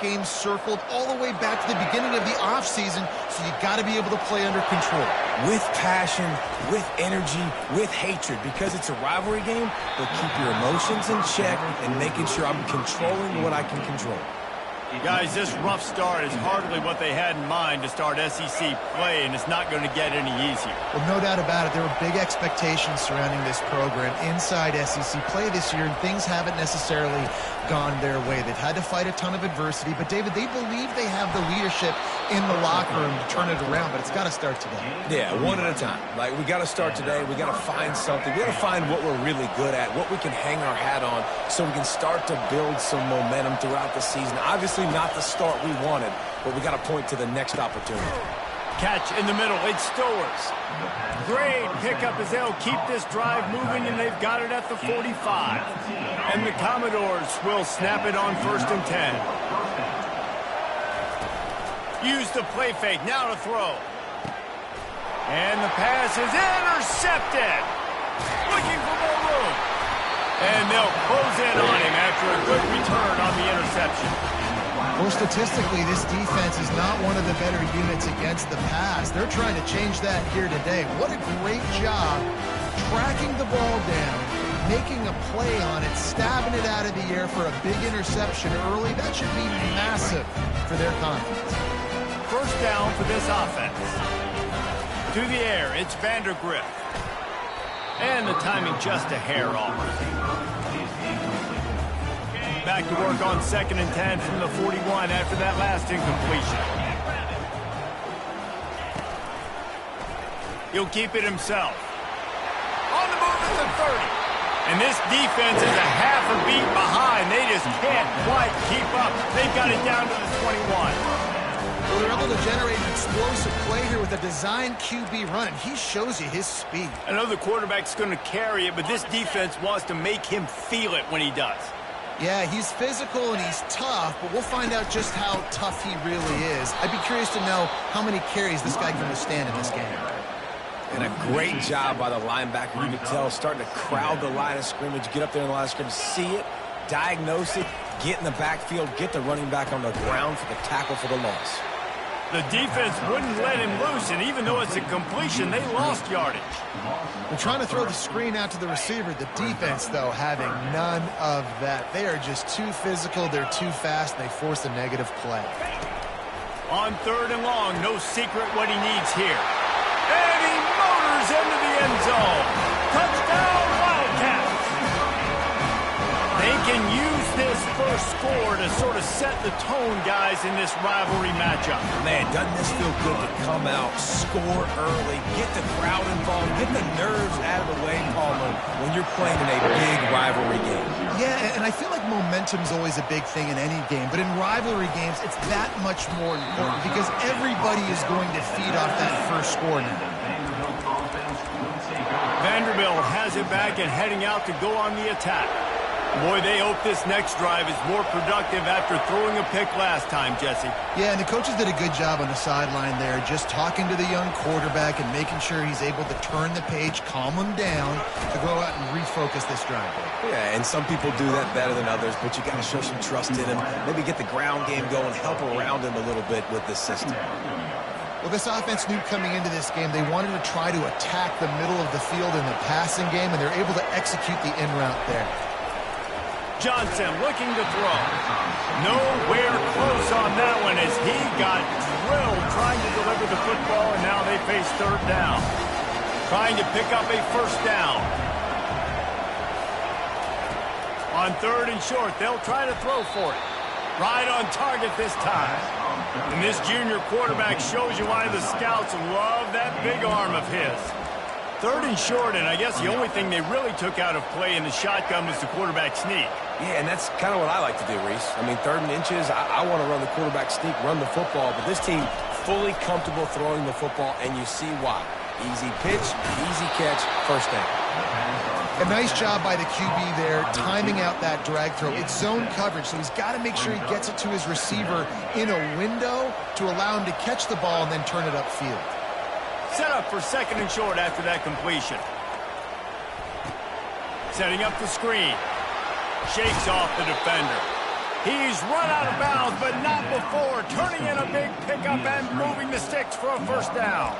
game circled all the way back to the beginning of the offseason, so you got to be able to play under control. With passion, with energy, with hatred, because it's a rivalry game, but keep your emotions in check and making sure I'm controlling what I can control. Guys, this rough start is hardly what they had in mind to start SEC play, and it's not going to get any easier. Well, no doubt about it. There were big expectations surrounding this program inside SEC play this year, and things haven't necessarily gone their way. They've had to fight a ton of adversity, but, David, they believe they have the leadership in the locker room to turn it around, but it's got to start today. Yeah, one at a time. Like, we got to start today. We got to find something. We got to find what we're really good at, what we can hang our hat on, so we can start to build some momentum throughout the season. Obviously, not the start we wanted, but we got to point to the next opportunity. Catch in the middle. It's Stowers. Great pickup as they'll keep this drive moving, and they've got it at the 45. And the Commodores will snap it on 1st and 10. Use the play fake. Now to throw. And the pass is intercepted. Looking for more room. And they'll close in on him after a good return on the interception. Well, statistically, this defense is not one of the better units against the pass. They're trying to change that here today. What a great job tracking the ball down, making a play on it, stabbing it out of the air for a big interception early. That should be massive for their confidence. First down for this offense. To the air, it's Vandergrift. And the timing just a hair off. Back to work on 2nd and 10 from the 41 after that last incompletion. He'll keep it himself. On the move at the 30. And this defense is a half a beat behind. They just can't quite keep up. They've got it down to the 21. Well, they're able to generate an explosive play here with a design QB run. He shows you his speed. I know the quarterback's going to carry it, but this defense wants to make him feel it when he does. Yeah, he's physical and he's tough, but we'll find out just how tough he really is. I'd be curious to know how many carries this guy can withstand in this game. And a great job by the linebacker. You can tell, starting to crowd the line of scrimmage, get up there in the line of scrimmage, see it, diagnose it, get in the backfield, get the running back on the ground for the tackle for the loss. The defense wouldn't let him loose, and even though it's a completion, they lost yardage. They're trying to throw the screen out to the receiver. The defense, though, having none of that. They are just too physical, they're too fast, and they force a negative play. On 3rd and long, no secret what he needs here. And he motors into the end zone. Touchdown, Wildcats! They can use this first score to sort of set the tone, guys, in this rivalry matchup. Man, doesn't this feel good to come out, score early, get the crowd involved, get the nerves out of the way, Palmer, when you're playing in a big rivalry game. Yeah, and I feel like momentum's always a big thing in any game, but in rivalry games, it's that much more important because everybody is going to feed off that first score now. Vanderbilt has it back and heading out to go on the attack. Boy, they hope this next drive is more productive after throwing a pick last time, Jesse. Yeah, and the coaches did a good job on the sideline there, just talking to the young quarterback and making sure he's able to turn the page, calm him down, to go out and refocus this drive. Yeah, and some people do that better than others, but you got to show some trust in him. Maybe get the ground game going, help around him a little bit with this system. Well, this offense knew coming into this game they wanted to try to attack the middle of the field in the passing game, and they're able to execute the in route there. Johnson looking to throw. Nowhere close on that one as he got drilled trying to deliver the football, and now they face 3rd down. Trying to pick up a first down. On 3rd and short, they'll try to throw for it. Right on target this time. And this junior quarterback shows you why the scouts love that big arm of his. 3rd and short, and I guess the only thing they really took out of play in the shotgun was the quarterback sneak. Yeah, and that's kind of what I like to do, Reese. I mean, 3rd and inches, I want to run the quarterback sneak, run the football, but this team fully comfortable throwing the football, and you see why. Easy pitch, easy catch, first down. A nice job by the QB there, timing out that drag throw. It's zone coverage, so he's got to make sure he gets it to his receiver in a window to allow him to catch the ball and then turn it upfield. Set up for 2nd and short after that completion. Setting up the screen. Shakes off the defender. He's run out of bounds, but not before turning in a big pickup and moving the sticks for a first down.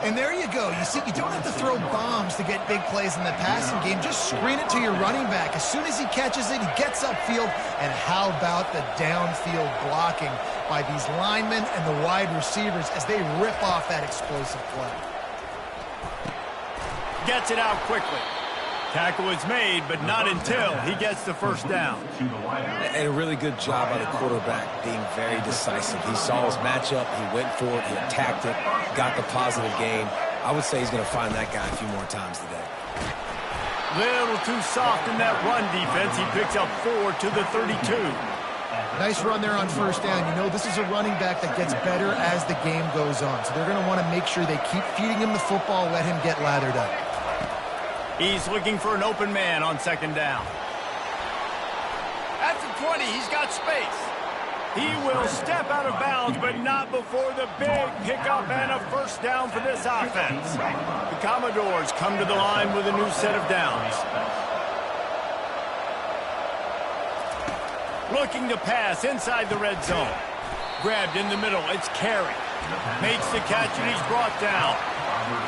And there you go. You see, you don't have to throw bombs to get big plays in the passing game. Just screen it to your running back. As soon as he catches it, he gets upfield. And how about the downfield blocking by these linemen and the wide receivers as they rip off that explosive play? Gets it out quickly. Tackle is made, but not until he gets the first down. And a really good job by the quarterback being very decisive. He saw his matchup, he went for it, he attacked it, got the positive gain. I would say he's going to find that guy a few more times today. Little too soft in that run defense. He picks up 4 to the 32. Nice run there on first down. You know, this is a running back that gets better as the game goes on. So they're going to want to make sure they keep feeding him the football, let him get lathered up. He's looking for an open man on second down. At the 20, he's got space. He will step out of bounds, but not before the big pickup and a first down for this offense. The Commodores come to the line with a new set of downs. Looking to pass inside the red zone. Grabbed in the middle, it's Carey. Makes the catch and he's brought down.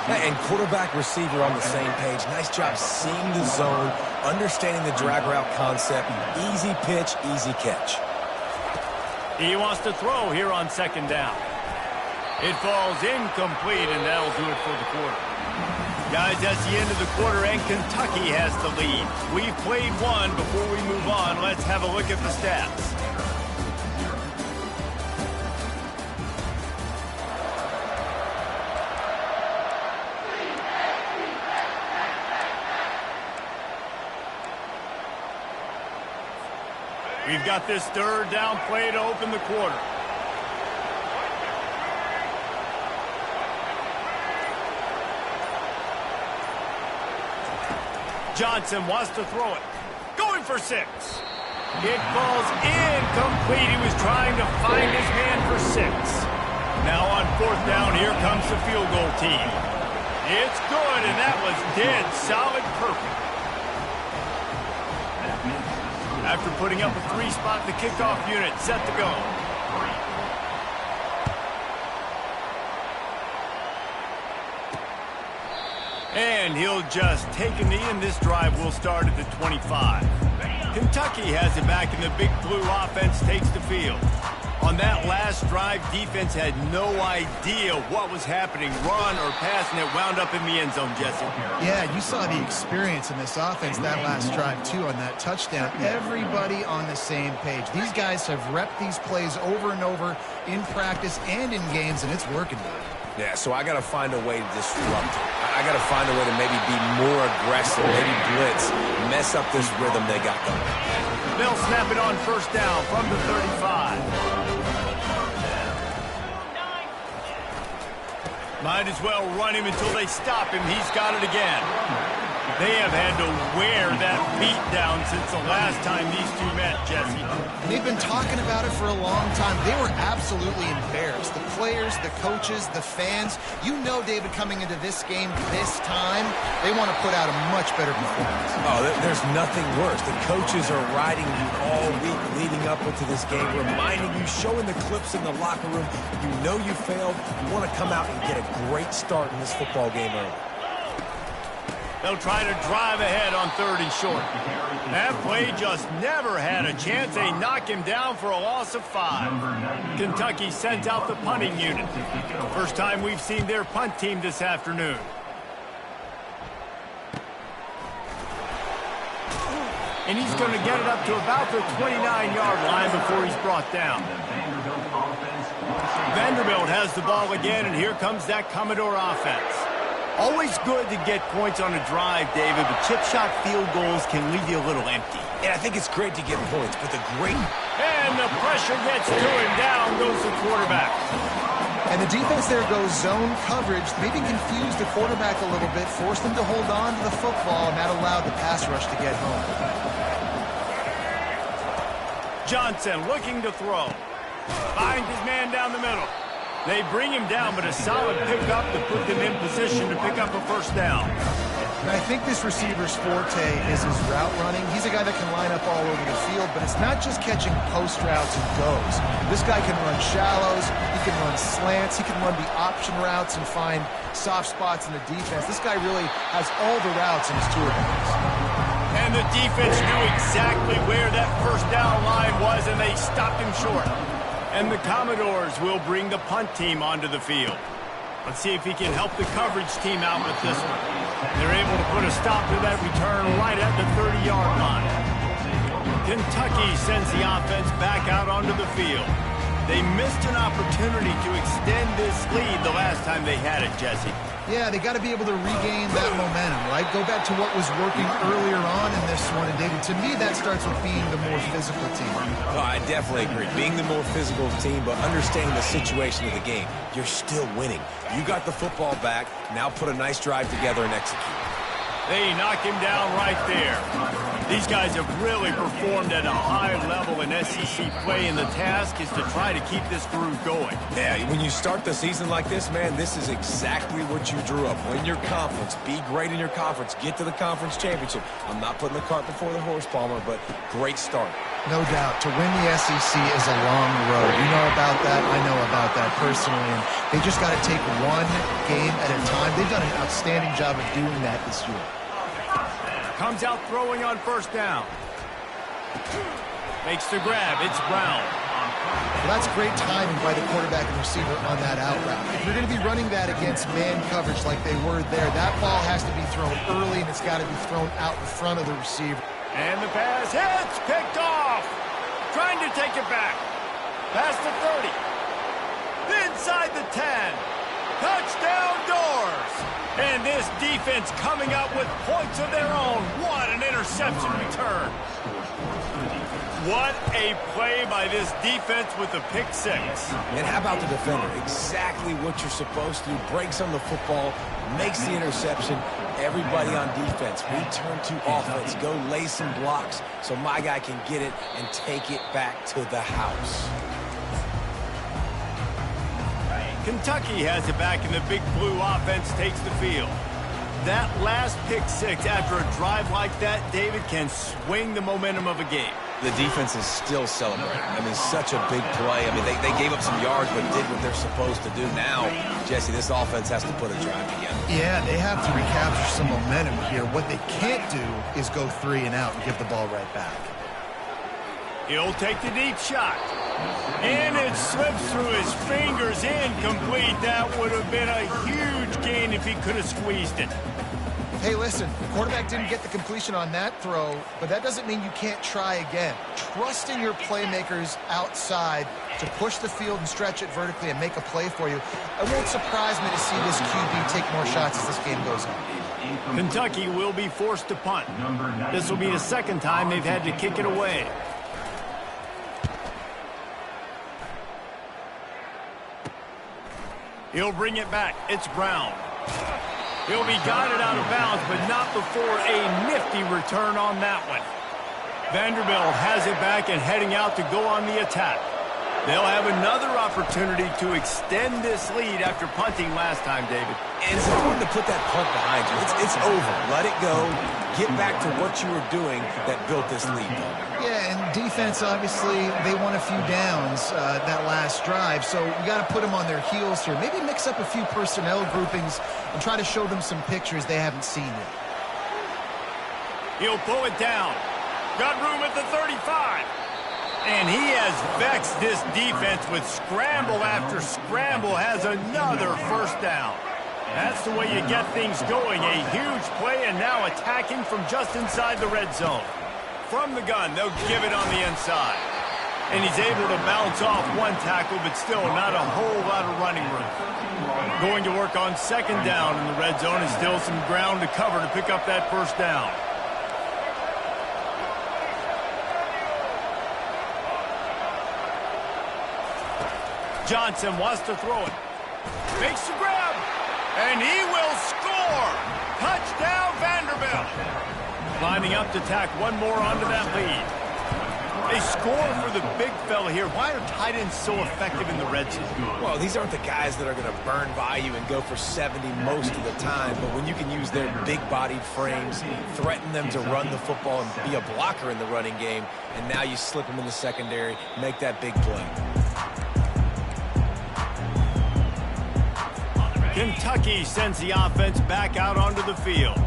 And quarterback receiver on the same page. Nice job seeing the zone, understanding the drag route concept. Easy pitch, easy catch. He wants to throw here on second down. It falls incomplete, and that'll do it for the quarter. Guys, that's the end of the quarter, and Kentucky has the lead. We've played one. Before we move on, let's have a look at the stats. We've got this third down play to open the quarter. Johnson wants to throw it. Going for 6. It falls incomplete. He was trying to find his man for 6. Now on fourth down, here comes the field goal team. It's good, and that was dead solid perfect. After putting up a 3-spot, the kickoff unit set to go. And he'll just take a knee, and this drive will start at the 25. Kentucky has it back, and the Big Blue offense takes the field. On that last drive, defense had no idea what was happening, run or pass, and it wound up in the end zone, Jesse. Yeah, you saw the experience in this offense that last drive, too, on that touchdown. Everybody on the same page. These guys have repped these plays over and over in practice and in games, and it's working. Yeah, so I got to find a way to disrupt it. I got to find a way to maybe be more aggressive, maybe blitz, mess up this rhythm they got going. They'll snap it on first down from the 35. Might as well run him until they stop him. He's got it again. They have had to wear that beat down since the last time these two met, Jesse. They've been talking about it for a long time. They were absolutely embarrassed. The players, the coaches, the fans. You know, David, coming into this game this time, they want to put out a much better performance. Oh, there's nothing worse. The coaches are riding you all week leading up into this game, reminding you, showing the clips in the locker room. You know you failed. You want to come out and get a great start in this football game early. They'll try to drive ahead on 3rd and short. That play just never had a chance. They knock him down for a loss of 5. Kentucky sent out the punting unit. First time we've seen their punt team this afternoon. And he's going to get it up to about the 29-yard line before he's brought down. Vanderbilt has the ball again, and here comes that Commodore offense. Always good to get points on a drive, David, but chip shot field goals can leave you a little empty. And I think it's great to get points, but the great... And the pressure gets to him. Down goes the quarterback. And the defense there goes zone coverage, maybe confused the quarterback a little bit, forced him to hold on to the football, and that allowed the pass rush to get home. Johnson looking to throw. Finds his man down the middle. They bring him down, but a solid pickup to put them in position to pick up a first down. And I think this receiver's forte is his route running. He's a guy that can line up all over the field, but it's not just catching post routes and goes. This guy can run shallows, he can run slants, he can run the option routes and find soft spots in the defense. This guy really has all the routes in his toolbox. And the defense knew exactly where that first down line was, and they stopped him short. And the Commodores will bring the punt team onto the field. Let's see if he can help the coverage team out with this one. They're able to put a stop to that return right at the 30-yard line. Kentucky sends the offense back out onto the field. They missed an opportunity to extend this lead the last time they had it, Jesse. Yeah, they got to be able to regain that momentum, right? Go back to what was working earlier on in this one. And, David, to me, that starts with being the more physical team. Oh, I definitely agree. Being the more physical team, but understanding the situation of the game. You're still winning. You got the football back. Now put a nice drive together and execute. They knock him down right there. These guys have really performed at a high level in SEC play, and the task is to try to keep this groove going. Yeah, when you start the season like this, man, this is exactly what you drew up. Win your conference. Be great in your conference. Get to the conference championship. I'm not putting the cart before the horse, Palmer, but great start. No doubt. To win the SEC is a long road. You know about that. I know about that personally. And they just got to take one game at a time. They've done an outstanding job of doing that this year. Comes out throwing on first down. Makes the grab. It's Brown. Well, that's great timing by the quarterback and receiver on that out route. If you're going to be running that against man coverage like they were there, that ball has to be thrown early, and it's got to be thrown out in front of the receiver. And the pass hits. Picked off. Trying to take it back. Past the 30. Inside the 10. Touchdown Doors. And this defense coming up with points of their own. What an interception return. What a play by this defense with a pick six. And how about the defender? Exactly what you're supposed to do. Breaks on the football, makes the interception. Everybody on defense, return to offense. Go lay some blocks so my guy can get it and take it back to the house. Kentucky has it back, and the Big Blue offense takes the field. That last pick six after a drive like that, David, can swing the momentum of a game. The defense is still celebrating. I mean, such a big play. I mean, they gave up some yards but did what they're supposed to do. Now, Jesse, this offense has to put a drive together. Yeah, they have to recapture some momentum here. What they can't do is go 3 and out and give the ball right back. He'll take the deep shot. And it slips through his fingers, incomplete. That would have been a huge gain if he could have squeezed it. Hey, listen, the quarterback didn't get the completion on that throw, but that doesn't mean you can't try again. Trust in your playmakers outside to push the field and stretch it vertically and make a play for you. It won't surprise me to see this QB take more shots as this game goes on. Kentucky will be forced to punt. This will be the second time they've had to kick it away. He'll bring it back. It's Brown. He'll be guided out of bounds, but not before a nifty return on that one. Vanderbilt has it back and heading out to go on the attack. They'll have another opportunity to extend this lead after punting last time, David. And it's important to put that punt behind you. It's over. Let it go. Get back to what you were doing that built this lead. Yeah, and defense, obviously, they won a few downs that last drive, so you got to put them on their heels here. Maybe mix up a few personnel groupings and try to show them some pictures they haven't seen yet. He'll pull it down. Got room at the 35. And he has vexed this defense with scramble after scramble, has another first down. That's the way you get things going. A huge play, and now attacking from just inside the red zone. From the gun, they'll give it on the inside. And he's able to bounce off one tackle, but still not a whole lot of running room. Going to work on second down in the red zone, and still some ground to cover to pick up that first down. Johnson wants to throw it. Makes the grab. And he will score. Touchdown, Vanderbilt. Lining up to tack one more onto that lead. They score for the big fella here. Why are tight ends so effective in the red zone? Well, these aren't the guys that are going to burn by you and go for 70 most of the time, but when you can use their big-bodied frames, threaten them to run the football and be a blocker in the running game, and now you slip them in the secondary, make that big play. Kentucky sends the offense back out onto the field.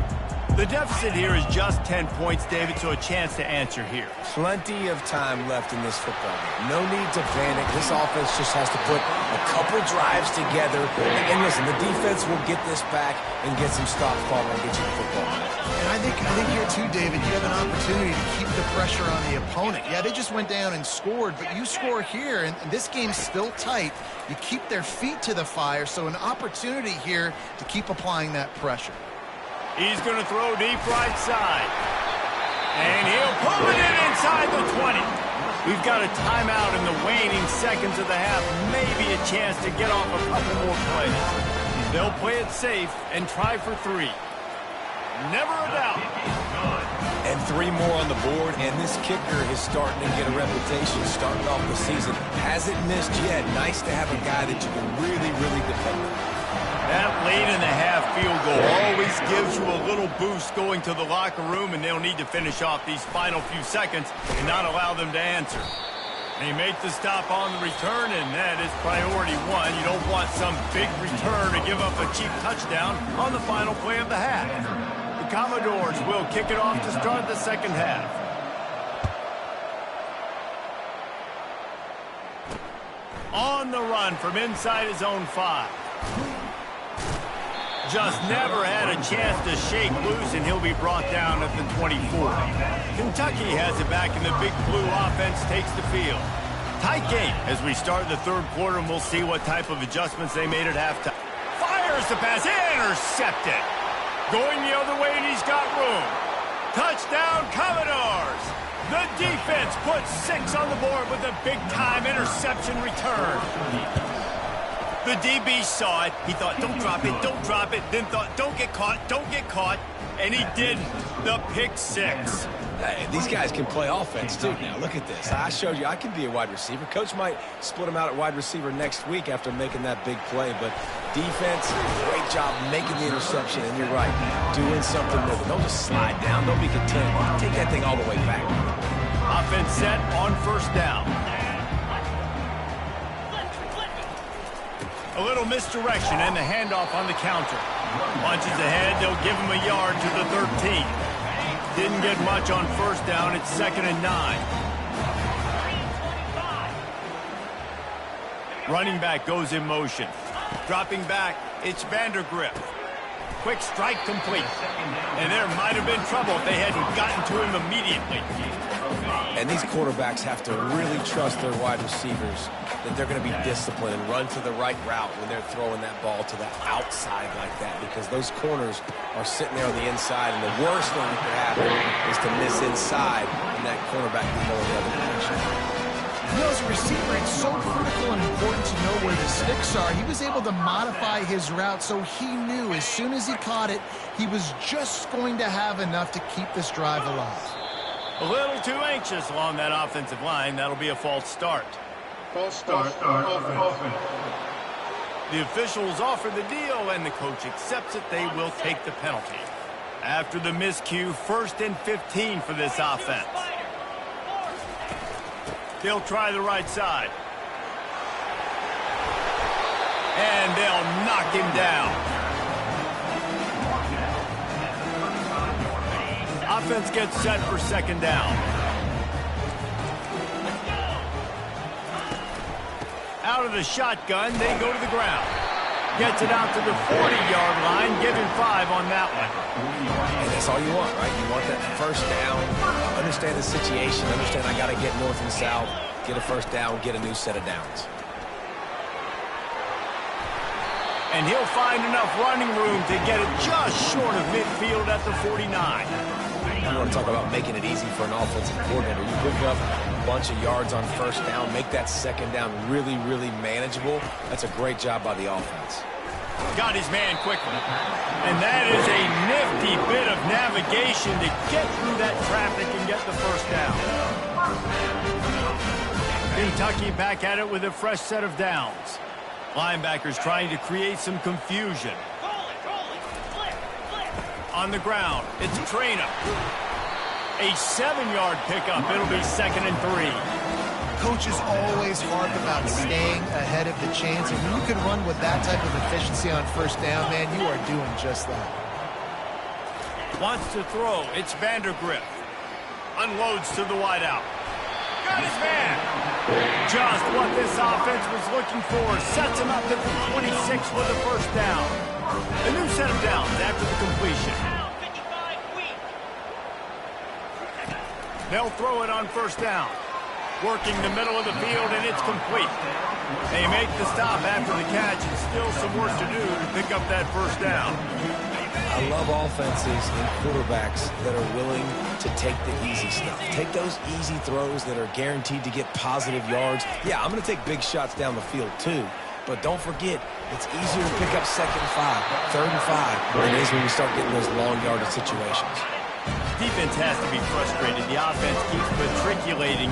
The deficit here is just 10 points, David, so a chance to answer here. Plenty of time left in this football game. No need to panic. This offense just has to put a couple drives together. And listen, the defense will get this back and get some stops calling and get you the football. And I think here too, David, you have an opportunity to keep the pressure on the opponent. Yeah, they just went down and scored, but you score here, and this game's still tight. You keep their feet to the fire, so an opportunity here to keep applying that pressure. He's going to throw deep right side. And he'll pull it in inside the 20. We've got a timeout in the waning seconds of the half. Maybe a chance to get off a couple more plays. They'll play it safe and try for 3. Never a doubt. And 3 more on the board, and this kicker is starting to get a reputation. Starting off the season, hasn't missed yet. Nice to have a guy that you can really, really depend on. That late-in-the-half field goal always gives you a little boost going to the locker room, and they'll need to finish off these final few seconds and not allow them to answer. They make the stop on the return, and that is priority 1. You don't want some big return to give up a cheap touchdown on the final play of the half. The Commodores will kick it off to start the second half. On the run from inside his own 5. Just never had a chance to shake loose, and he'll be brought down at the 24. Kentucky has it back, and the Big Blue offense takes the field. Tight game as we start the third quarter, and we'll see what type of adjustments they made at halftime. Fires the pass, intercepted. Going the other way, and he's got room. Touchdown, Commodores. The defense puts 6 on the board with a big-time interception return. The DB saw it. He thought, don't drop it, don't drop it. Then thought, don't get caught, and he didn't. The pick 6. Hey, these guys can play offense, too. Now, look at this. I showed you I can be a wide receiver. Coach might split him out at wide receiver next week after making that big play, but defense, great job making the interception, and you're right, doing something with it. Don't just slide down. Don't be content. Take that thing all the way back. Offense set on first down. A little misdirection and the handoff on the counter. Punches ahead, they'll give him a yard to the 13. Didn't get much on first down, it's 2nd and 9. Running back goes in motion. Dropping back, it's Vandergrift. Quick strike complete. And there might have been trouble if they hadn't gotten to him immediately. And these quarterbacks have to really trust their wide receivers that they're going to be disciplined and run to the right route when they're throwing that ball to the outside like that, because those corners are sitting there on the inside, and the worst thing that could happen is to miss inside and that cornerback can go in the other direction. You know, as a receiver, it's so critical and important to know where the sticks are. He was able to modify his route so he knew as soon as he caught it, he was just going to have enough to keep this drive alive. A little too anxious along that offensive line. That'll be a false start. False start, offense. The officials offer the deal, and the coach accepts it. They will take the penalty. After the miscue, 1st and 15 for this offense. They'll try the right side. And they'll knock him down. Offense gets set for 2nd down. Out of the shotgun, they go to the ground. Gets it out to the 40-yard line. Give him 5 on that one. And that's all you want, right? You want that first down. Understand the situation. Understand I got to get north and south. Get a first down. Get a new set of downs. And he'll find enough running room to get it just short of midfield at the 49. You want to talk about making it easy for an offensive coordinator. You pick up a bunch of yards on first down, make that 2nd down really, really manageable. That's a great job by the offense. Got his man quickly. And that is a nifty bit of navigation to get through that traffic and get the first down. Kentucky back at it with a fresh set of downs. Linebackers trying to create some confusion. On the ground, it's Traynor. A 7-yard pickup. It'll be 2nd and 3. Coaches always harp about staying ahead of the chains, and when you can run with that type of efficiency on first down, man, you are doing just that. Wants to throw. It's Vandergriff. Unloads to the wideout. Got his man. Just what this offense was looking for. Sets him up to the 26 with the first down. A new set of downs after the completion. They'll throw it on first down. Working the middle of the field, and it's complete. They make the stop after the catch, and still some work to do to pick up that first down. I love offenses and quarterbacks that are willing to take the easy stuff. Take those easy throws that are guaranteed to get positive yards. Yeah, I'm going to take big shots down the field too, but don't forget, it's easier to pick up 2nd and 5, 3rd and 5 than it is when we start getting those long yardage situations. Defense has to be frustrated. The offense keeps matriculating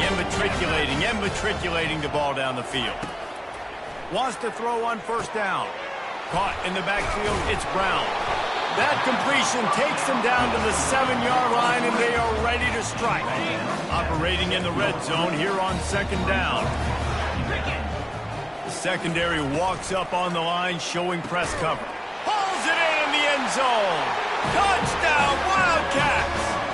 the ball down the field. Wants to throw on first down. Caught in the backfield, it's Brown. That completion takes them down to the 7-yard line, and they are ready to strike. Operating in the red zone here on 2nd down. The secondary walks up on the line, showing press cover. Pulls it in the end zone. Touchdown, Wildcats!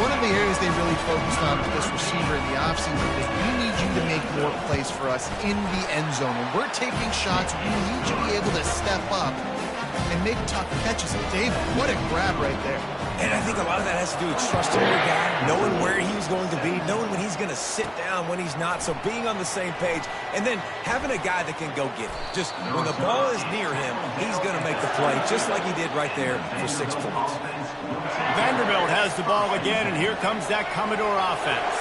One of the areas they really focused on with this receiver in the offseason is we need you to make more plays for us in the end zone. When we're taking shots, we need you to be able to step up and make tough catches. David, what a grab right there. And I think a lot of that has to do with trusting your guy, knowing where he's going to be, knowing when he's going to sit down, when he's not, so being on the same page, and then having a guy that can go get it. Just when the ball is near him, he's going to make the play, just like he did right there for 6 points. Vanderbilt has the ball again, and here comes that Commodore offense.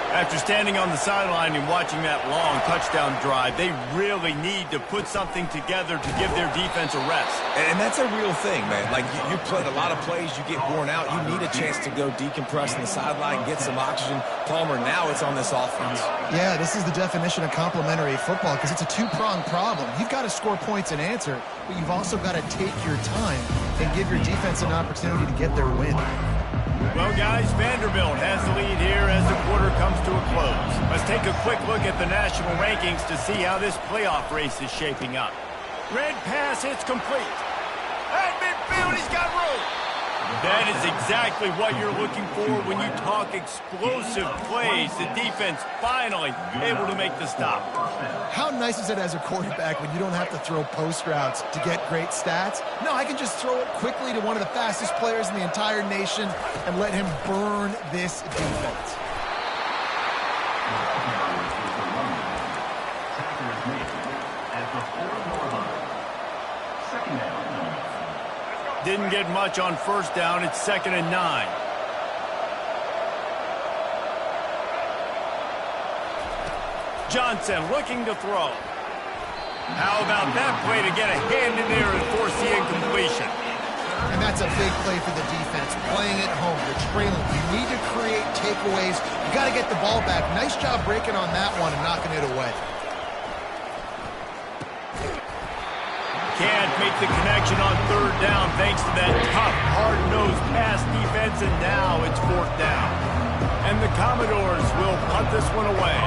After standing on the sideline and watching that long touchdown drive, they really need to put something together to give their defense a rest. And that's a real thing, man. Like, you played a lot of plays, you get worn out, you need a chance to go decompress on the sideline, get some oxygen. Palmer, now it's on this offense. Yeah, this is the definition of complementary football because it's a two-pronged problem. You've got to score points and answer, but you've also got to take your time and give your defense an opportunity to get their win. Well, guys, Vanderbilt has the lead here as the quarter comes to a close. Let's take a quick look at the national rankings to see how this playoff race is shaping up. Red pass, it's complete. At midfield, he's got room. That is exactly what you're looking for when you talk explosive plays. The defense finally able to make the stop. How nice is it as a quarterback when you don't have to throw post routes to get great stats? No, I can just throw it quickly to one of the fastest players in the entire nation and let him burn this defense. Didn't get much on first down. It's 2nd and 9. Johnson looking to throw. How about that play to get a hand in there and force the incompletion? And that's a big play for the defense. Playing at home, you're trailing. You need to create takeaways. You got to get the ball back. Nice job breaking on that one and knocking it away. Can't make the connection on 3rd down thanks to that tough, hard-nosed pass defense, and now it's 4th down. And the Commodores will punt this one away.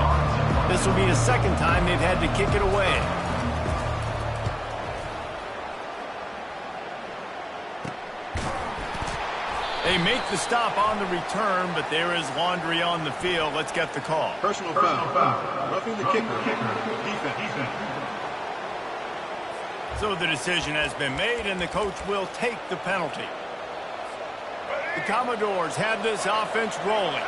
This will be the 2nd time they've had to kick it away. They make the stop on the return, but there is laundry on the field. Let's get the call. Personal foul. Roughing the kicker. Defense. So the decision has been made, and the coach will take the penalty. The Commodores have this offense rolling.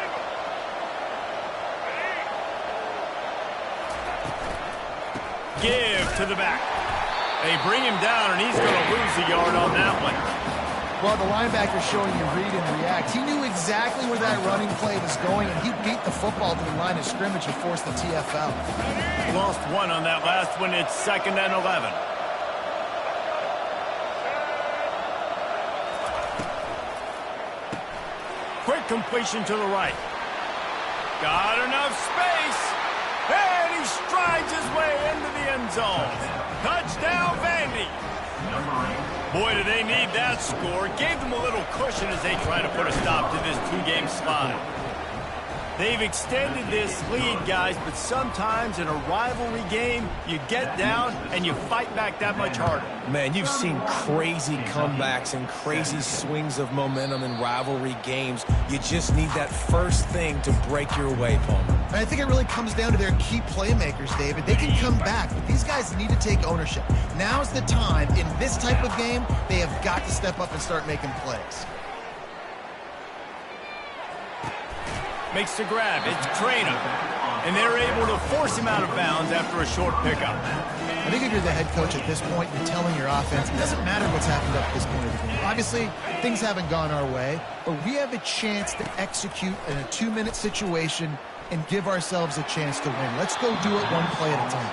Give to the back. They bring him down, and he's going to lose a yard on that one. Well, the linebacker's showing you read and react. He knew exactly where that running play was going, and he beat the football to the line of scrimmage and forced the TFL. Lost one on that last one. It's 2nd and 11. Quick completion to the right. Got enough space. And he strides his way into the end zone. Touchdown, Vandy. Boy, do they need that score. Gave them a little cushion as they try to put a stop to this two-game slide. They've extended this lead, guys, but sometimes in a rivalry game, you get down and you fight back that much harder. Man, you've seen crazy comebacks and crazy swings of momentum in rivalry games. You just need that first thing to break your way, Palmer. And I think it really comes down to their key playmakers, David. They can come back, but these guys need to take ownership. Now's the time. In this type of game, they have got to step up and start making plays. Makes the grab. It's Traynor. And they're able to force him out of bounds after a short pickup. I think if you're the head coach at this point, you're telling your offense, it doesn't matter what's happened up to this point of the game. Obviously, things haven't gone our way, but we have a chance to execute in a 2-minute situation and give ourselves a chance to win. Let's go do it one play at a time.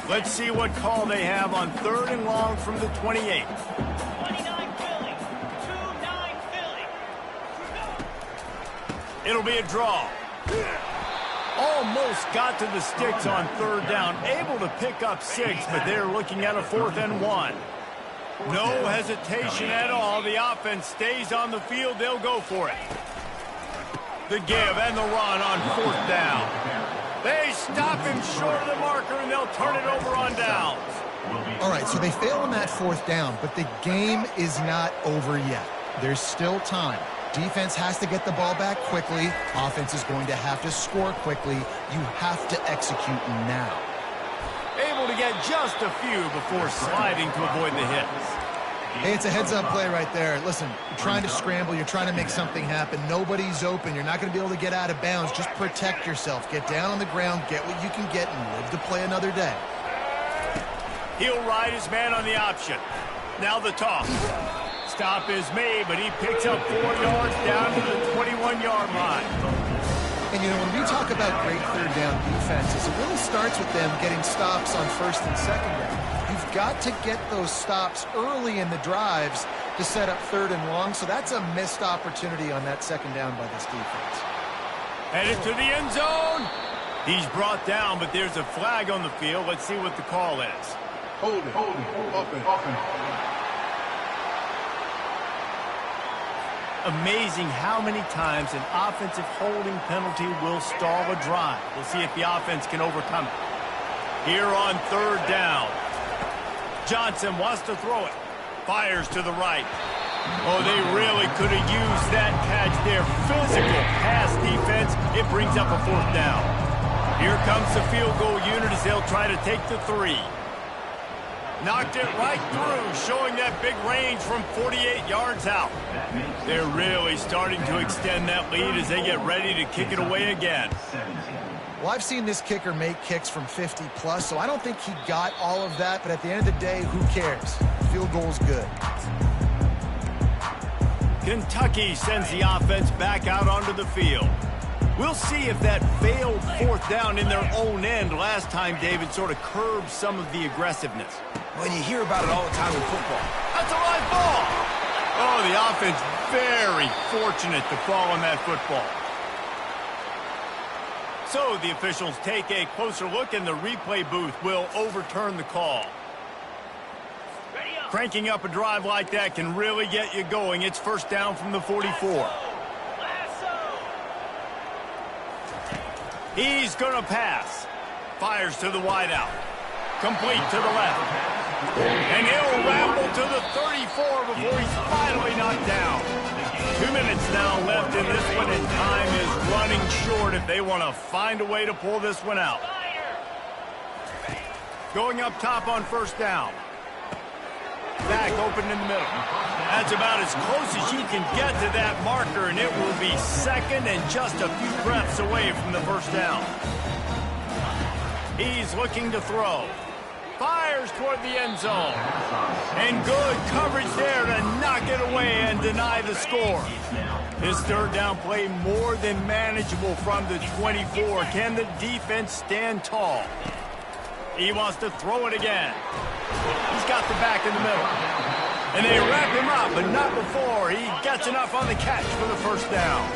Let's see what call they have on 3rd and long from the 28. It'll be a draw. Almost got to the sticks on 3rd down. Able to pick up 6, but they're looking at a 4th and 1. No hesitation at all. The offense stays on the field. They'll go for it. The give and the run on 4th down. They stop him short of the marker, and they'll turn it over on downs. All right, so they fail on that 4th down, but the game is not over yet. There's still time. Defense has to get the ball back quickly. Offense is going to have to score quickly. You have to execute now. Able to get just a few before sliding to avoid the hits. Hey, it's a heads-up play right there. Listen, you're trying to scramble. You're trying to make something happen. Nobody's open. You're not going to be able to get out of bounds. Just protect yourself. Get down on the ground. Get what you can get and live to play another day. He'll ride his man on the option. Now the toss. Stop is made, but he picks up 4 yards down to the 21-yard line. And, you know, when we talk about great 3rd down defenses, it really starts with them getting stops on 1st and 2nd down. You've got to get those stops early in the drives to set up 3rd and long, so that's a missed opportunity on that 2nd down by this defense. Headed to the end zone. He's brought down, but there's a flag on the field. Let's see what the call is. Holding. Offense. Amazing how many times an offensive holding penalty will stall a drive. We'll see if the offense can overcome it. Here on 3rd down. Johnson wants to throw it. Fires to the right. Oh, they really could have used that catch there. Physical pass defense. It brings up a 4th down. Here comes the field goal unit as they'll try to take the 3. Knocked it right through, showing that big range from 48 yards out. They're really starting to extend that lead as they get ready to kick it away again. Well, I've seen this kicker make kicks from 50-plus, so I don't think he got all of that, but at the end of the day, who cares? Field goal's good. Kentucky sends the offense back out onto the field. We'll see if that failed 4th down in their own end last time, David, sort of curbed some of the aggressiveness. Well, you hear about it all the time in football. That's a live ball. Oh, the offense very fortunate to fall on that football. So the officials take a closer look, and the replay booth will overturn the call. Cranking up a drive like that can really get you going. It's 1st down from the 44. He's going to pass. Fires to the wideout. Complete to the left. And he'll ramble to the 34 before he's finally knocked down. 2 minutes now left in this one, and time is running short if they want to find a way to pull this one out. Going up top on 1st down. Back open in the middle. That's about as close as you can get to that marker, and it will be 2nd and just a few breaths away from the 1st down. He's looking to throw. Fires toward the end zone. And good coverage there to knock it away and deny the score. His 3rd down play more than manageable from the 24. Can the defense stand tall? He wants to throw it again. He's got the back in the middle. And they wrap him up, but not before he gets enough on the catch for the first down.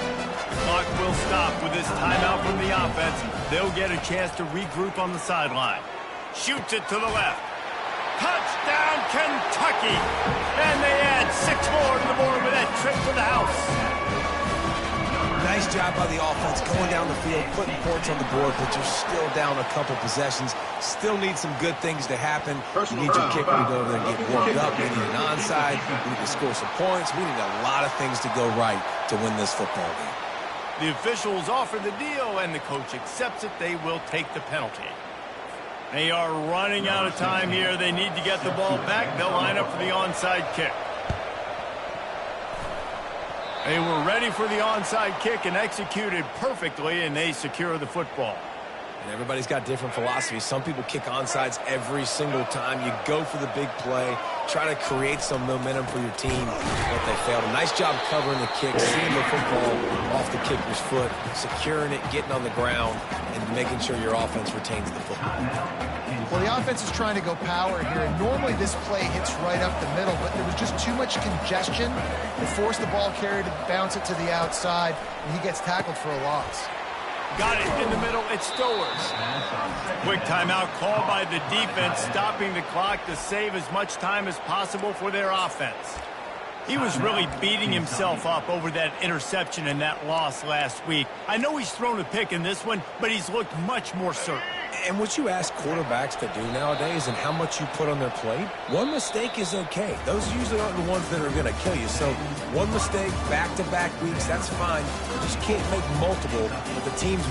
Clock will stop with this timeout from the offense. They'll get a chance to regroup on the sideline. Shoots it to the left. Touchdown, Kentucky! And they add 6 more to the board with that trip to the house. Nice job by the offense going down the field, putting points on the board, but you're still down a couple possessions. Still need some good things to happen. You need your kicker to go over there and get worked up. We need an onside. We need to score some points. We need a lot of things to go right to win this football game. The officials offer the deal, and the coach accepts it. They will take the penalty. They are running out of time here. They need to get the ball back. They'll line up for the onside kick. They were ready for the onside kick and executed perfectly, and they secure the football. And everybody's got different philosophies. Some people kick onside every single time. You go for the big play, try to create some momentum for your team, but they failed. A nice job covering the kick, seeing the football off the kicker's foot, securing it, getting on the ground, and making sure your offense retains the football. Well, the offense is trying to go power here, and normally this play hits right up the middle, but there was just too much congestion. It forced the ball carrier to bounce it to the outside, and he gets tackled for a loss. Got it in the middle. It's Stowers. Quick timeout called by the defense, stopping the clock to save as much time as possible for their offense. He was really beating himself up over that interception and that loss last week. I know he's thrown a pick in this one, but he's looked much more certain. And what you ask quarterbacks to do nowadays and how much you put on their plate, one mistake is okay. Those usually aren't the ones that are going to kill you. So one mistake, back-to-back weeks, that's fine. You just can't make multiple, but the team's